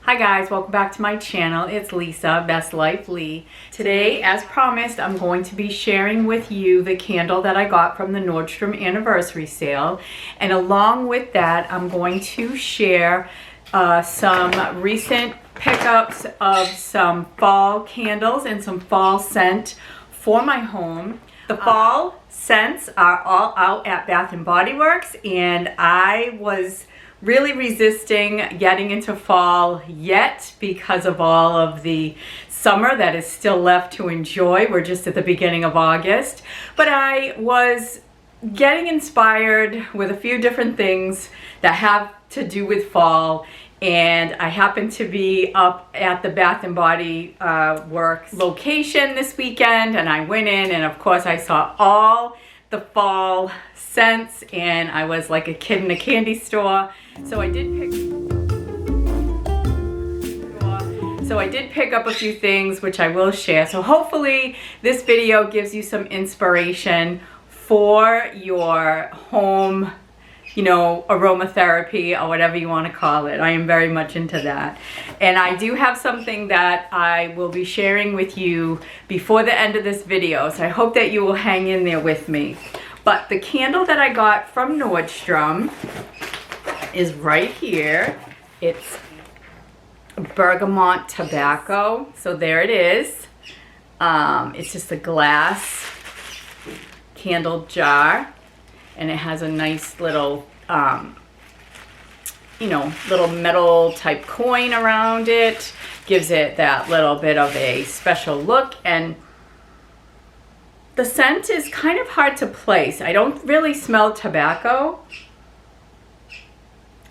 Hi guys, welcome back to my channel. It's Lisa, Best Life Lee. Today, as promised, I'm going to be sharing with you the candle that I got from the Nordstrom anniversary sale. And along with that, I'm going to share some recent pickups of some fall candles and some fall scent for my home. The fall scents are all out at Bath & Body Works, and I was really resisting getting into fall yet because of all of the summer that is still left to enjoy. We're just at the beginning of August, but I was getting inspired with a few different things that have to do with fall, and I happened to be up at the Bath & Body Works location this weekend, and I went in and of course I saw all the fall scents and I was like a kid in a candy store. So I did pick up a few things which I will share. So hopefully this video gives you some inspiration for your home, you know, aromatherapy or whatever you want to call it. I am very much into that. And I do have something that I will be sharing with you before the end of this video. So I hope that you will hang in there with me. But the candle that I got from Nordstrom is right here. It's bergamot tobacco. So there it is. It's just a glass candle jar, and it has a nice little you know, little metal type coin around it. Gives it that little bit of a special look, and the scent is kind of hard to place. I don't really smell tobacco.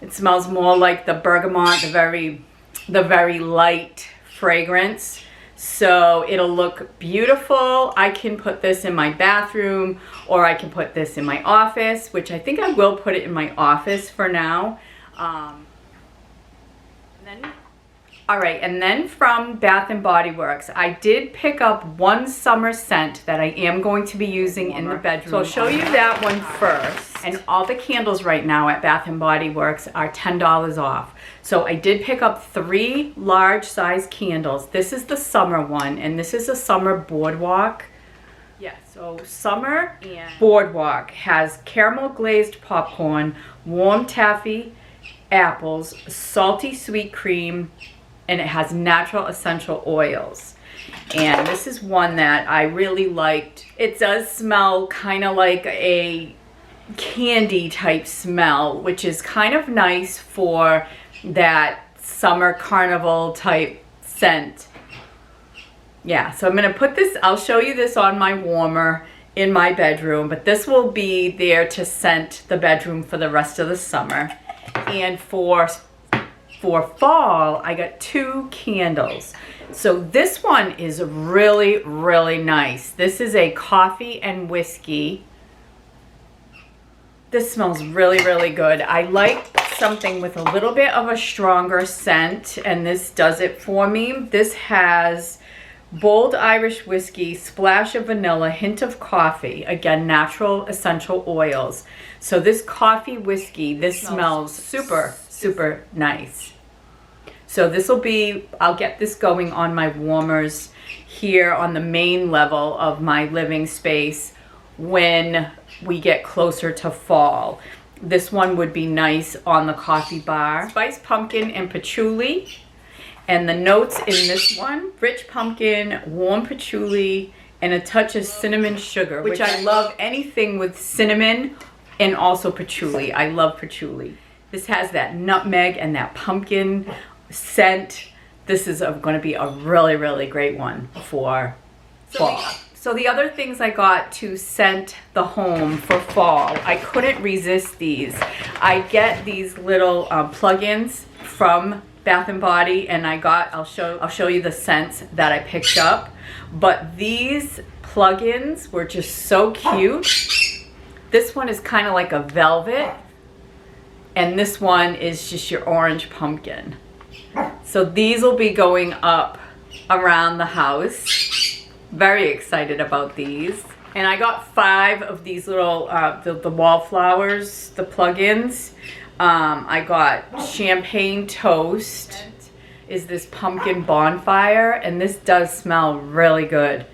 It smells more like the bergamot, the very light fragrance. So it'll look beautiful. I can put this in my bathroom, or I can put this in my office, which I think I will put it in my office for now. And then from Bath & Body Works, I did pick up one summer scent that I am going to be using in the bedroom. So I'll show you that one first. And all the candles right now at Bath & Body Works are $10 off. So I did pick up 3 large size candles. This is the summer one, and this is a summer boardwalk. Yeah, so summer and boardwalk has caramel glazed popcorn, warm taffy, apples, salty sweet cream, and it has natural essential oils. And this is one that I really liked. It does smell kind of like a candy type smell, which is kind of nice for that summer carnival type scent. Yeah, so I'm gonna put this, I'll show you this on my warmer in my bedroom, but this will be there to scent the bedroom for the rest of the summer. And for fall, I got 2 candles. So this one is really, really nice. This is a coffee and whiskey. This smells really, really good. I like something with a little bit of a stronger scent, and this does it for me. This has bold Irish whiskey, splash of vanilla, hint of coffee. Again, natural essential oils. So this coffee whiskey, this smells super, super nice. So this will be, I'll get this going on my warmers here on the main level of my living space when we get closer to fall. This one would be nice on the coffee bar. Spiced pumpkin and patchouli. And the notes in this one, rich pumpkin, warm patchouli, and a touch of cinnamon sugar, which I love anything with cinnamon and also patchouli. I love patchouli. This has that nutmeg and that pumpkin scent. This is going to be a really, really great one for fall. So the other things I got to scent the home for fall, I couldn't resist these. I get these little plug-ins from Bath & Body, and I'll show you the scents that I picked up. But these plug-ins were just so cute. This one is kind of like a velvet, and this one is just your orange pumpkin. So these will be going up around the house. Very excited about these. And I got 5 of these little, the Wallflowers, the plug-ins. I got champagne toast, is this pumpkin bonfire, and this does smell really good.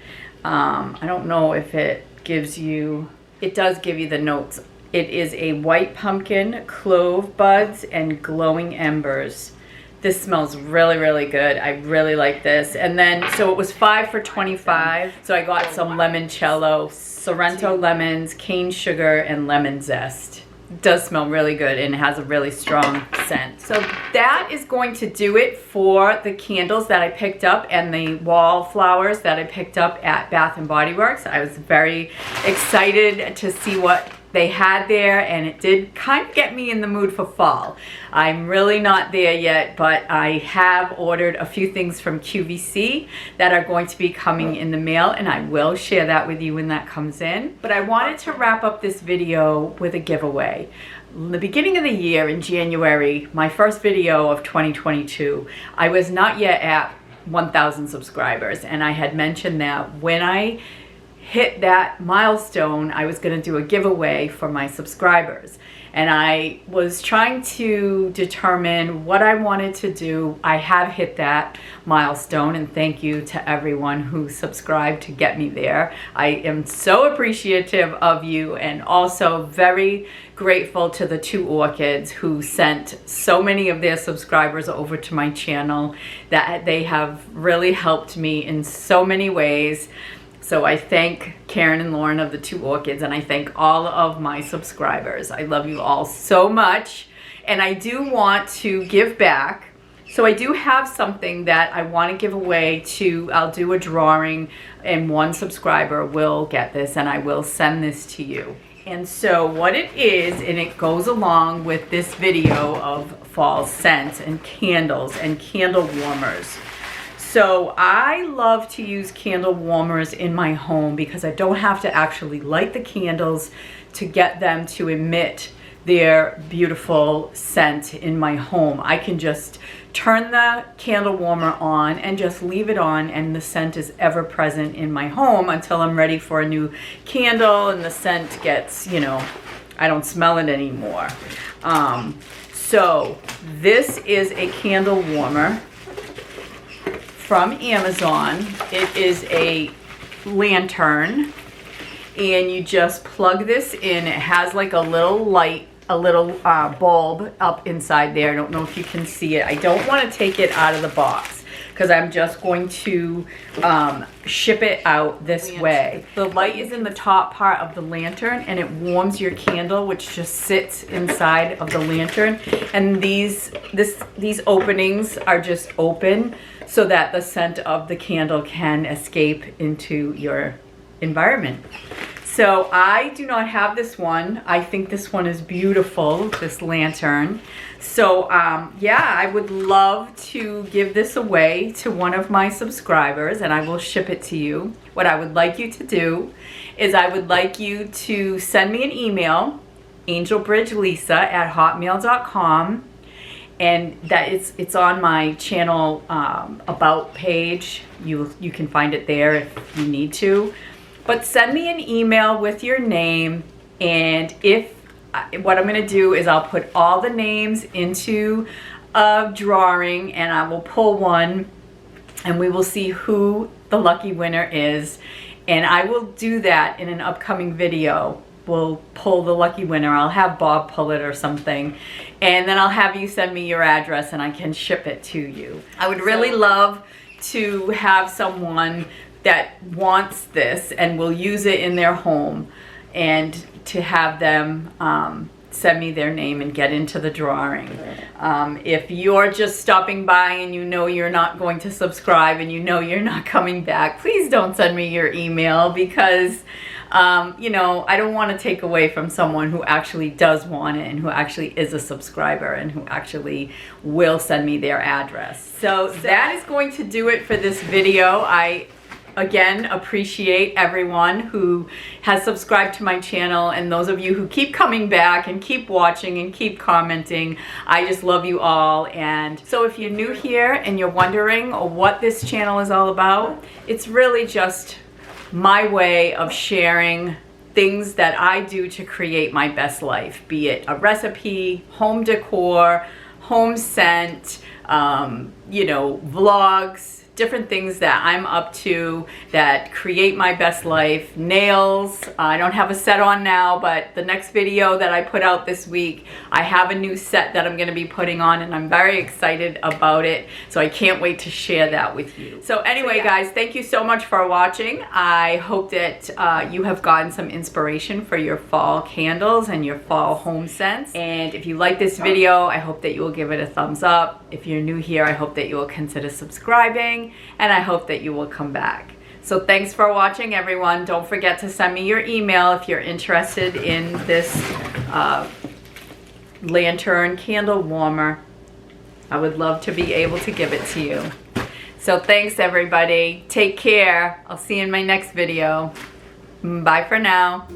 I don't know if it gives you, it does give you the notes. It is a white pumpkin, clove buds, and glowing embers. This smells really, really good. I really like this. And then, so it was 5 for $25. So I got some limoncello, Sorrento lemons, cane sugar, and lemon zest. It does smell really good and it has a really strong scent. So that is going to do it for the candles that I picked up and the Wallflowers that I picked up at Bath & Body Works. I was very excited to see what they had there, and it did kind of get me in the mood for fall. I'm really not there yet, but I have ordered a few things from QVC that are going to be coming in the mail, and I will share that with you when that comes in. But I wanted to wrap up this video with a giveaway. In the beginning of the year, in January, my first video of 2022, I was not yet at 1,000 subscribers, and I had mentioned that when I hit that milestone, I was going to do a giveaway for my subscribers. And I was trying to determine what I wanted to do. I have hit that milestone, and thank you to everyone who subscribed to get me there. I am so appreciative of you, and also very grateful to the 2 orchids who sent so many of their subscribers over to my channel, that they have really helped me in so many ways. So I thank Karen and Lauren of the 2 orchids, and I thank all of my subscribers. I love you all so much, and I do want to give back. So I do have something that I want to give away to, I'll do a drawing, and 1 subscriber will get this, and I will send this to you. And so what it is, and it goes along with this video of fall scents and candles and candle warmers. So I love to use candle warmers in my home because I don't have to actually light the candles to get them to emit their beautiful scent in my home. I can just turn the candle warmer on and just leave it on, and the scent is ever present in my home until I'm ready for a new candle and the scent gets, you know, I don't smell it anymore. So this is a candle warmer from Amazon. It is a lantern, and you just plug this in. It has like a little light, a little bulb up inside there. I don't know if you can see it. I don't want to take it out of the box because I'm just going to ship it out this way. The light is in the top part of the lantern, and it warms your candle, which just sits inside of the lantern. And these openings are just open so that the scent of the candle can escape into your environment. So I do not have this one. I think this one is beautiful, this lantern. So yeah, I would love to give this away to one of my subscribers, and I will ship it to you. What I would like you to do is I would like you to send me an email, angelbridgelisa@hotmail.com, and that it's on my channel about page. You can find it there if you need to. But send me an email with your name, and what I'm going to do is I'll put all the names into a drawing, and I will pull one, and we will see who the lucky winner is. And I will do that in an upcoming video. We'll pull the lucky winner. I'll have Bob pull it or something, and then I'll have you send me your address and I can ship it to you. I would really love to have someone that wants this and will use it in their home, and to have them send me their name and get into the drawing. If you're just stopping by and you know you're not going to subscribe and you know you're not coming back, please don't send me your email, because you know, I don't want to take away from someone who actually does want it and who actually is a subscriber and who actually will send me their address. So that is going to do it for this video. I again appreciate everyone who has subscribed to my channel, and those of you who keep coming back and keep watching and keep commenting. I just love you all. And so if you're new here and you're wondering what this channel is all about, it's really just my way of sharing things that I do to create my best life, be it a recipe, home decor, home scent, you know, vlogs, different things that I'm up to that create my best life. Nails, I don't have a set on now, but the next video that I put out this week, I have a new set that I'm going to be putting on, and I'm very excited about it. So I can't wait to share that with you. So anyway, guys, thank you so much for watching. I hope that you have gotten some inspiration for your fall candles and your fall home scents. And if you like this video, I hope that you will give it a thumbs up. If you're new here, I hope that you will consider subscribing, and I hope that you will come back. So thanks for watching, everyone. Don't forget to send me your email if you're interested in this lantern candle warmer. I would love to be able to give it to you. So thanks, everybody. Take care. I'll see you in my next video. Bye for now.